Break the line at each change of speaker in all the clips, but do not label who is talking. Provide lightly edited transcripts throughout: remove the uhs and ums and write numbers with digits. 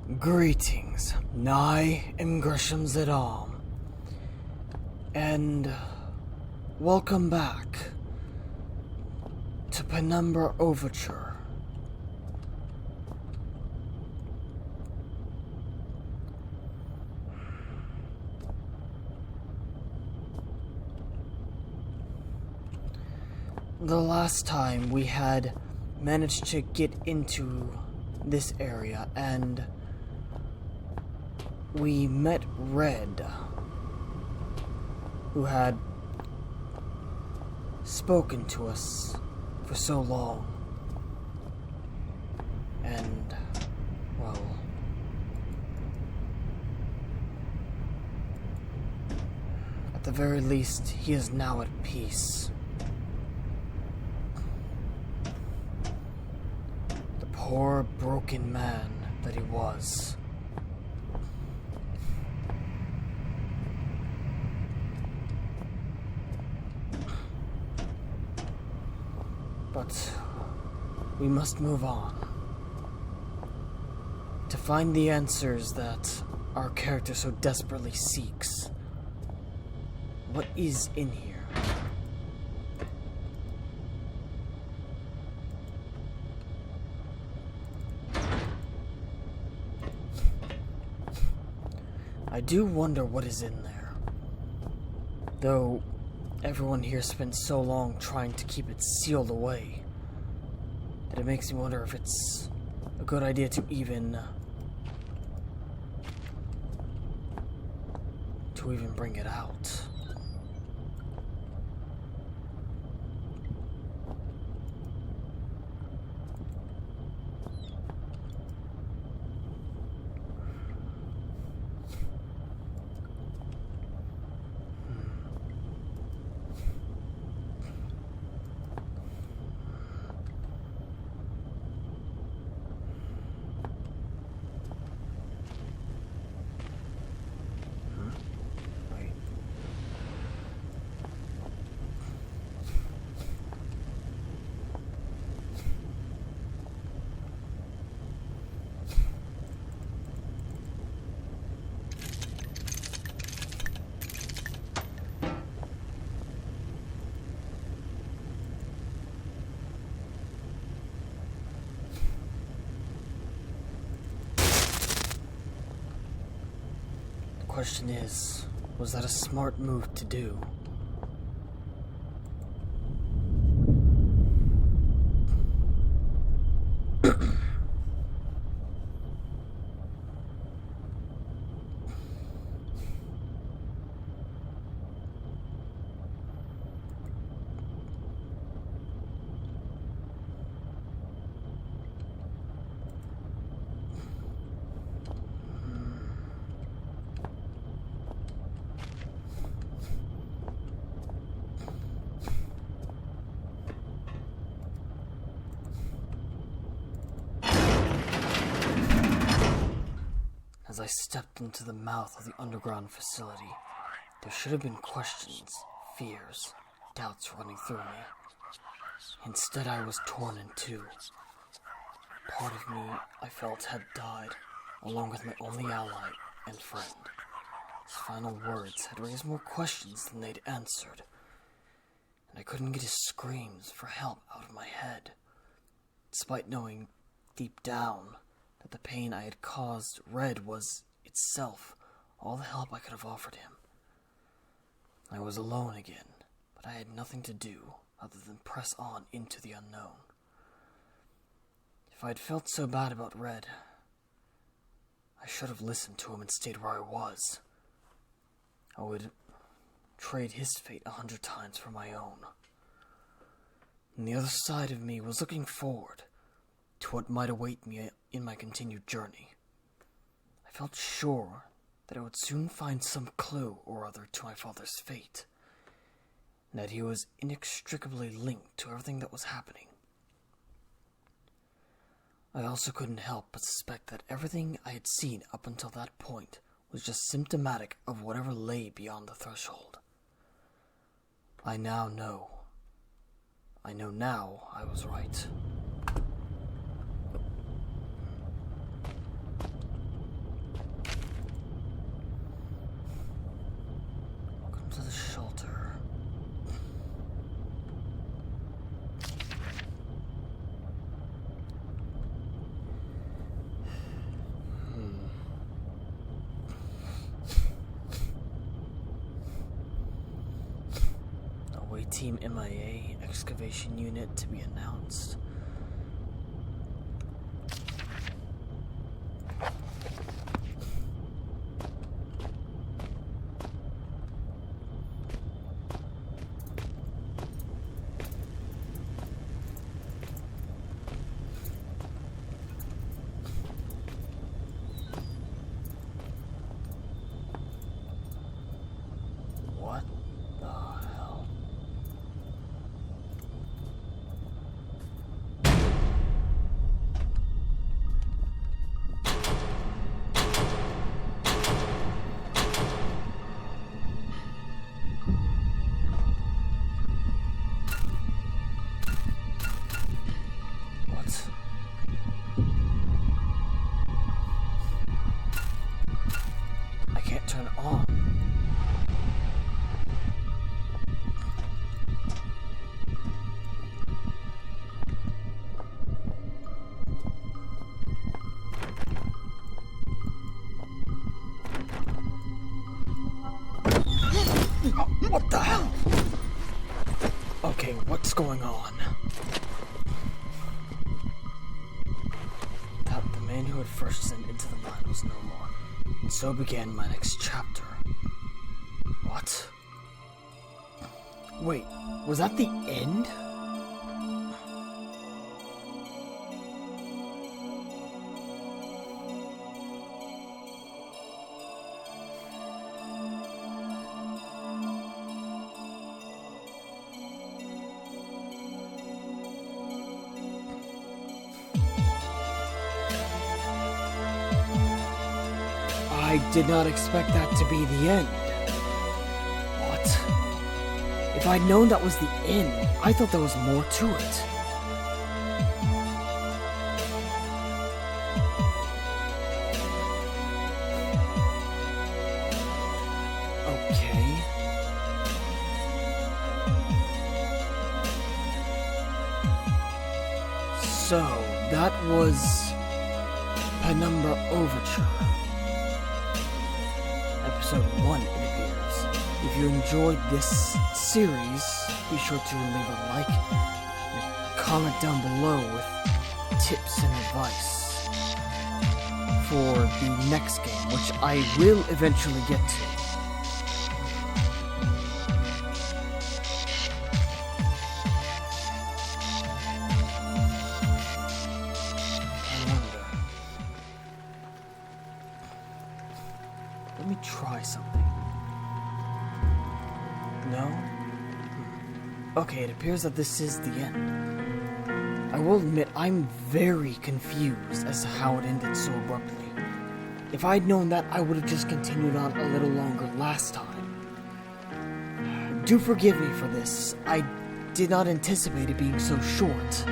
Greetings, I am Gresham's at arm, and welcome back to Penumbra Overture. The last time we had managed to get into this area and we met Red, who had spoken to us for so long. And, well, at the very least, he is now at peace. The poor, broken man that he was. But we must move on to find the answers that our character so desperately seeks. What is in here? I do wonder what is in there, though everyone here spent so long trying to keep it sealed away that it makes me wonder if it's a good idea to even bring it out. The question is, was that a smart move to do? As I stepped into the mouth of the underground facility, there should have been questions, fears, doubts running through me. Instead, I was torn in two. Part of me, I felt, had died, along with my only ally and friend. His final words had raised more questions than they'd answered, and I couldn't get his screams for help out of my head, despite knowing deep down that the pain I had caused Red was itself all the help I could have offered him. I was alone again, but I had nothing to do other than press on into the unknown. If I had felt so bad about Red, I should have listened to him and stayed where I was. I would trade his fate 100 times for my own. And the other side of me was looking forward to what might await me in my continued journey. I felt sure that I would soon find some clue or other to my father's fate, and that he was inextricably linked to everything that was happening. I also couldn't help but suspect that everything I had seen up until that point was just symptomatic of whatever lay beyond the threshold. I know now I was right. Team MIA excavation unit to be announced. What the hell? What? I can't turn it on. What the hell? Okay, what's going on? The man who had first sent into the mine was no more, and so began my next chapter. What? Wait, was that the end? I did not expect that to be the end. What? If I'd known that was the end, I thought there was more to it. Okay. So, that was Penumbra Overture. Episode 1, it appears. If you enjoyed this series, be sure to leave a like and a comment down below with tips and advice for the next game, which I will eventually get to. Let me try something. No? Okay, it appears that this is the end. I will admit, I'm very confused as to how it ended so abruptly. If I'd known that, I would have just continued on a little longer last time. Do forgive me for this. I did not anticipate it being so short.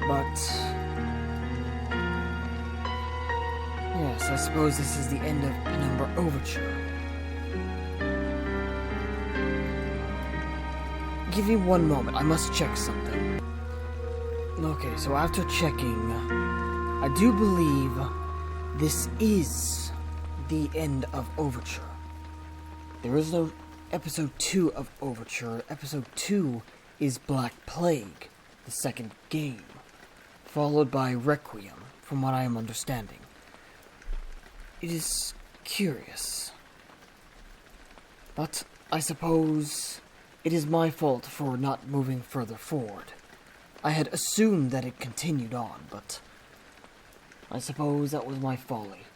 But yes, I suppose this is the end of Penumbra Overture. Give me one moment, I must check something. Okay, so after checking, I do believe this is the end of Overture. There is no episode 2 of Overture. Episode 2 is Black Plague, the second game, followed by Requiem, from what I am understanding. It is curious. But I suppose it is my fault for not moving further forward. I had assumed that it continued on, but I suppose that was my folly.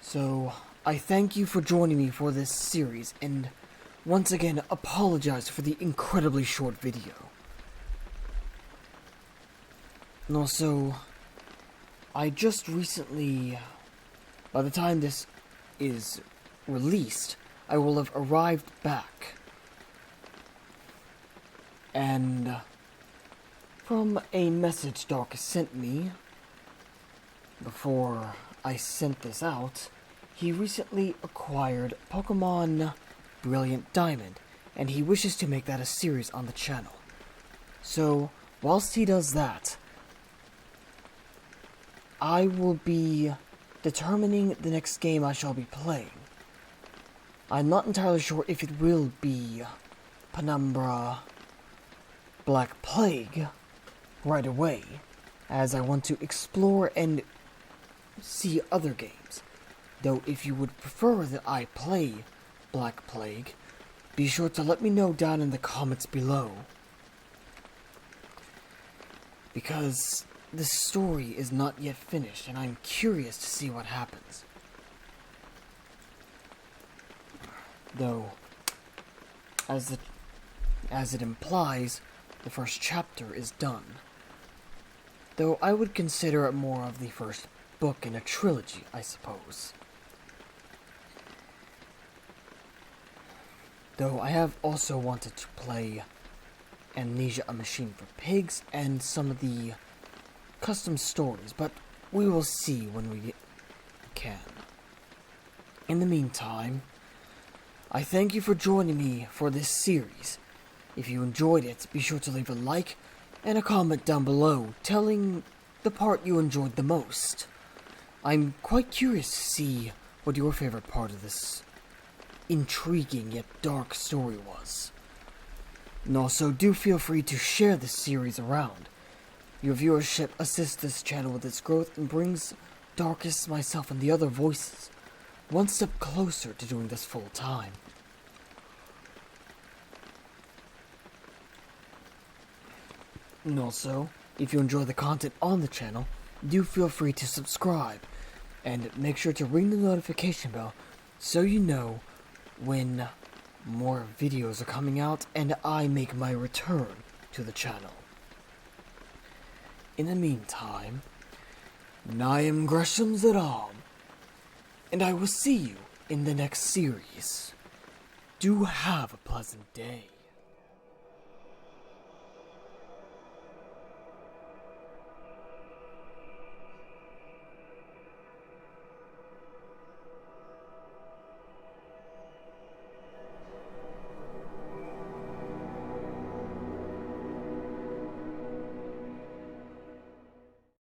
So, I thank you for joining me for this series, and once again apologize for the incredibly short video. And also, I just recently, by the time this is released, I will have arrived back. And from a message Dark sent me before I sent this out, he recently acquired Pokemon Brilliant Diamond, and he wishes to make that a series on the channel. So, whilst he does that, I will be determining the next game I shall be playing. I'm not entirely sure if it will be Penumbra Black Plague right away, as I want to explore and see other games. Though if you would prefer that I play Black Plague, be sure to let me know down in the comments below. Because the story is not yet finished, and I'm curious to see what happens. Though, as it implies, the first chapter is done. Though I would consider it more of the first book in a trilogy, I suppose. Though I have also wanted to play Amnesia: A Machine for Pigs and some of the custom stories, but we will see when we can. In the meantime, I thank you for joining me for this series. If you enjoyed it, be sure to leave a like and a comment down below telling the part you enjoyed the most. I'm quite curious to see what your favorite part of this intriguing yet dark story was. And also, do feel free to share this series around. Your viewership assists this channel with its growth and brings Darkest, myself, and the other voices one step closer to doing this full time. And also, if you enjoy the content on the channel, do feel free to subscribe and make sure to ring the notification bell so you know when more videos are coming out and I make my return to the channel. In the meantime, I am Gresham, and I will see you in the next series. Do have a pleasant day.